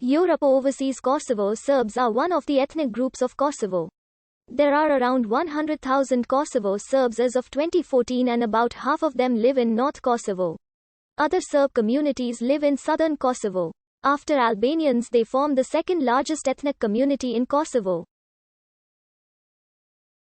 Europe. Overseas. Kosovo Serbs are one of the ethnic groups of Kosovo. There are around 100,000 Kosovo Serbs as of 2014 and about half of them live in North Kosovo. Other Serb communities live in southern Kosovo. After Albanians, they form the second largest ethnic community in Kosovo.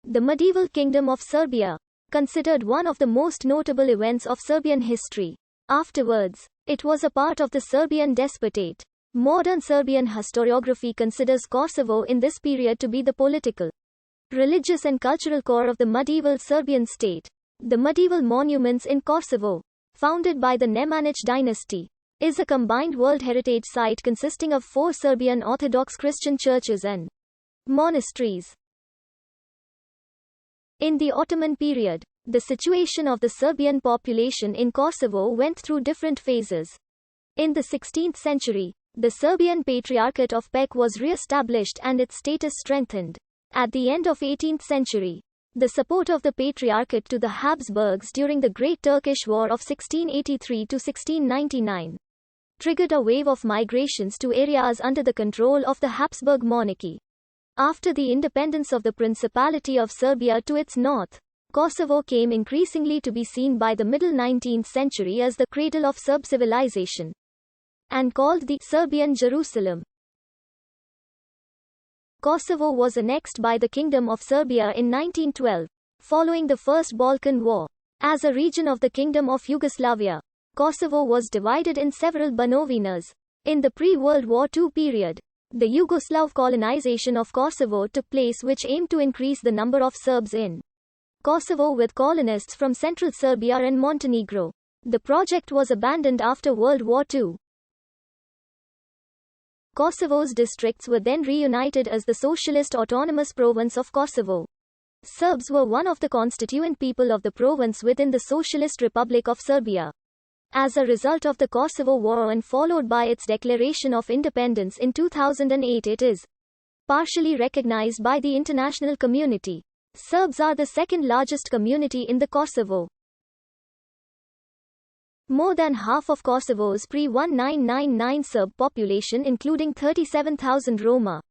The medieval kingdom of Serbia, considered one of the most notable events of Serbian history. Afterwards, it was a part of the Serbian Despotate. Modern Serbian historiography considers Kosovo in this period to be the political, religious and cultural core of the medieval Serbian state. The medieval monuments in Kosovo, founded by the Nemanjić dynasty, is a combined World Heritage Site consisting of 4 Serbian Orthodox Christian churches and monasteries. In the Ottoman period, the situation of the Serbian population in Kosovo went through different phases. In the 16th century, the Serbian Patriarchate of Peć was re-established and its status strengthened. At the end of 18th century, the support of the Patriarchate to the Habsburgs during the Great Turkish War of 1683 to 1699 triggered a wave of migrations to areas under the control of the Habsburg monarchy. After the independence of the Principality of Serbia to its north, Kosovo came increasingly to be seen by the middle 19th century as the cradle of Serb civilization, and called the Serbian Jerusalem. Kosovo was annexed by the Kingdom of Serbia in 1912, following the First Balkan War. As a region of the Kingdom of Yugoslavia, Kosovo was divided in several Banovinas. In the pre-World War II period, the Yugoslav colonization of Kosovo took place, which aimed to increase the number of Serbs in Kosovo with colonists from central Serbia and Montenegro. The project was abandoned after World War II. Kosovo's districts were then reunited as the Socialist Autonomous Province of Kosovo. Serbs were one of the constituent people of the province within the Socialist Republic of Serbia. As a result of the Kosovo War and followed by its declaration of independence in 2008, it is partially recognized by the international community. Serbs are the second largest community in the Kosovo. More than half of Kosovo's pre-1999 Serb population, including 37,000 Roma,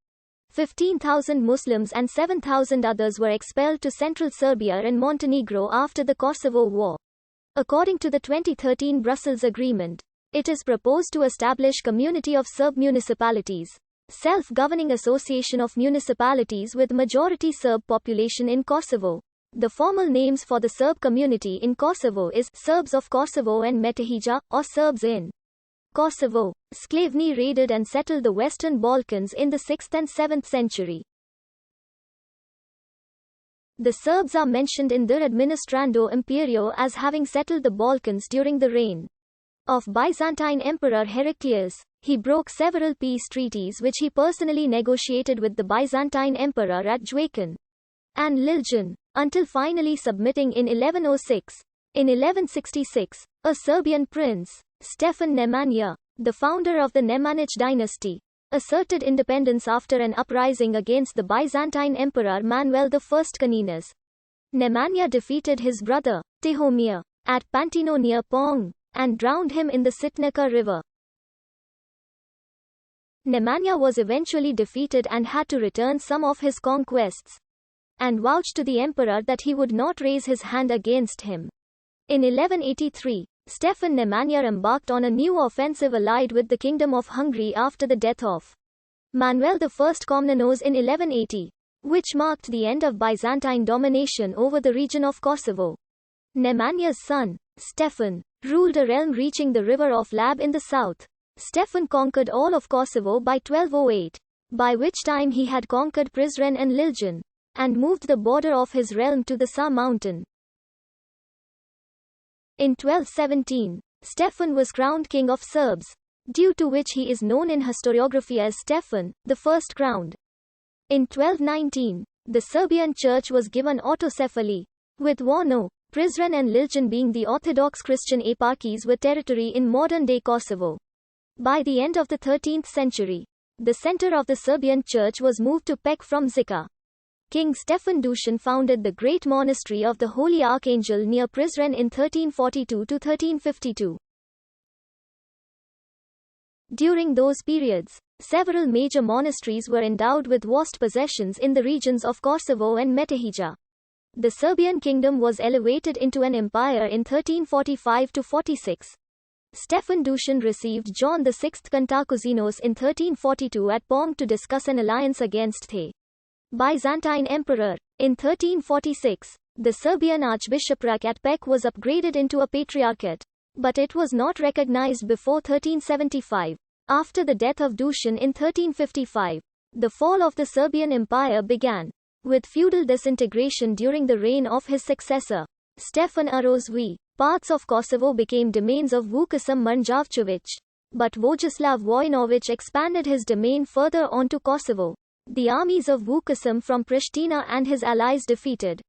15,000 Muslims and 7,000 others, were expelled to central Serbia and Montenegro after the Kosovo War. According to the 2013 Brussels Agreement, it is proposed to establish Community of Serb Municipalities, self-governing association of municipalities with majority Serb population in Kosovo. The formal names for the Serb community in Kosovo is Serbs of Kosovo and Metohija, or Serbs in Kosovo. Sklavni raided and settled the Western Balkans in the 6th and 7th century. The Serbs are mentioned in their Administrando Imperio as having settled the Balkans during the reign of Byzantine Emperor Heraclius. He broke several peace treaties which he personally negotiated with the Byzantine Emperor at Juacan and Liljan, until finally submitting in 1106. In 1166, a Serbian prince, Stefan Nemanja, the founder of the Nemanjić dynasty, asserted independence after an uprising against the Byzantine Emperor Manuel I Comnenus. Nemanja defeated his brother, Tihomir, at Pantino near Pong, and drowned him in the Sitnica River. Nemanja was eventually defeated and had to return some of his conquests, and vouched to the emperor that he would not raise his hand against him. In 1183, Stefan Nemanja embarked on a new offensive allied with the Kingdom of Hungary after the death of Manuel I Comnenus in 1180, which marked the end of Byzantine domination over the region of Kosovo. Nemanja's son, Stefan, ruled a realm reaching the river of Lab in the south. Stefan conquered all of Kosovo by 1208, by which time he had conquered Prizren and Liljan, and moved the border of his realm to the Sa mountain. In 1217, Stefan was crowned king of Serbs, due to which he is known in historiography as Stefan, the first crowned. In 1219, the Serbian church was given autocephaly, with Warno, Prizren and Liljan being the Orthodox Christian eparchies with territory in modern-day Kosovo. By the end of the 13th century, the center of the Serbian church was moved to Peć from Zika. King Stefan Dušan founded the great monastery of the Holy Archangel near Prizren in 1342 to 1352. During those periods, several major monasteries were endowed with vast possessions in the regions of Kosovo and Metahija. The Serbian kingdom was elevated into an empire in 1345–46. Stefan Dusan received John VI Kantakouzenos in 1342 at Pong to discuss an alliance against the Byzantine emperor. In 1346, the Serbian archbishopric at Pec was upgraded into a patriarchate, but it was not recognized before 1375. After the death of Dusan in 1355, the fall of the Serbian Empire began, with feudal disintegration during the reign of his successor, Stefan Uroš V. Parts of Kosovo became domains of Vukašim Mrnjavčević, but Vojislav Vojinović expanded his domain further onto Kosovo. The armies of Vukašim from Pristina and his allies defeated